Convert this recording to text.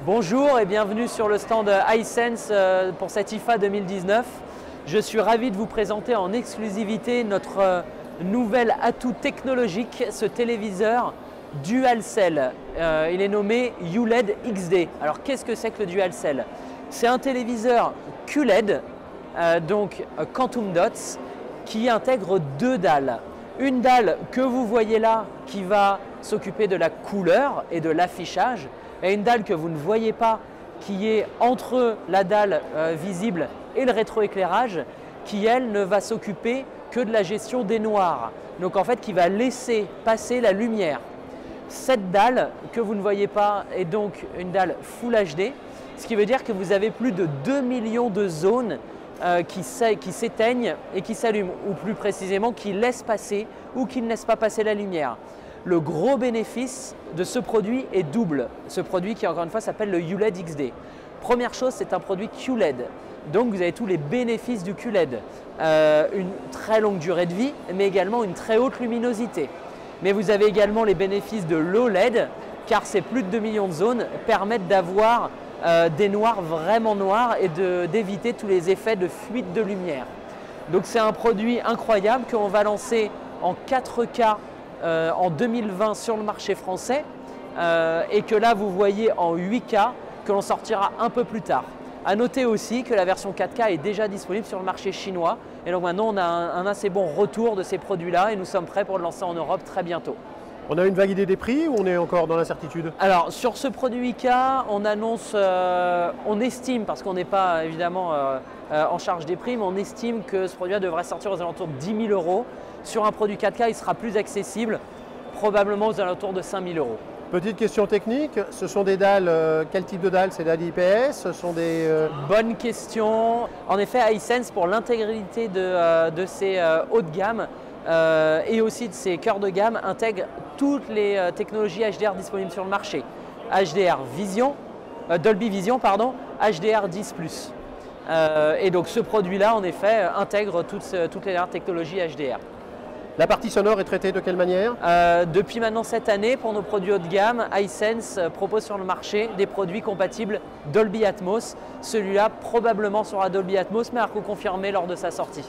Bonjour et bienvenue sur le stand Hisense pour cette IFA 2019. Je suis ravi de vous présenter en exclusivité notre nouvel atout technologique, ce téléviseur DualCell. Il est nommé ULED XD. Alors qu'est-ce que c'est que le DualCell? C'est un téléviseur QLED, donc Quantum Dots, qui intègre deux dalles. Une dalle que vous voyez là qui va s'occuper de la couleur et de l'affichage, et une dalle que vous ne voyez pas qui est entre la dalle visible et le rétroéclairage qui elle ne va s'occuper que de la gestion des noirs, donc en fait qui va laisser passer la lumière. Cette dalle que vous ne voyez pas est donc une dalle Full HD, ce qui veut dire que vous avez plus de 2 millions de zones qui s'éteignent et qui s'allument, ou plus précisément qui laissent passer ou qui ne laissent pas passer la lumière. Le gros bénéfice de ce produit est double. Ce produit qui encore une fois s'appelle le ULED XD. Première chose, c'est un produit QLED. Donc vous avez tous les bénéfices du QLED. Une très longue durée de vie, mais également une très haute luminosité. Mais vous avez également les bénéfices de l'OLED, car ces plus de 2 millions de zones permettent d'avoir des noirs vraiment noirs et d'éviter tous les effets de fuite de lumière. Donc c'est un produit incroyable qu'on va lancer en 4K en 2020 sur le marché français et que là vous voyez en 8K que l'on sortira un peu plus tard. A noter aussi que la version 4K est déjà disponible sur le marché chinois et donc maintenant on a un assez bon retour de ces produits-là et nous sommes prêts pour le lancer en Europe très bientôt. On a une vague idée des prix ou on est encore dans l'incertitude? Alors sur ce produit 8K, on annonce, on estime, parce qu'on n'est pas évidemment en charge des prix, mais on estime que ce produit devrait sortir aux alentours de 10 000 €. Sur un produit 4K, il sera plus accessible, probablement aux alentours de 5 000 €. Petite question technique, ce sont des dalles, quel type de dalles? C'est des dalles IPS? Ce sont des… Bonne question. En effet, Hisense, pour l'intégralité de ses hauts de gamme et aussi de ses cœurs de gamme, intègre toutes les technologies HDR disponibles sur le marché. HDR Vision, Dolby Vision, pardon, HDR10+. Et donc ce produit-là, en effet, intègre toutes les technologies HDR. La partie sonore est traitée de quelle manière? Depuis maintenant cette année, pour nos produits haut de gamme, Hisense propose sur le marché des produits compatibles Dolby Atmos. Celui-là probablement sera Dolby Atmos, mais à reconfirmer lors de sa sortie.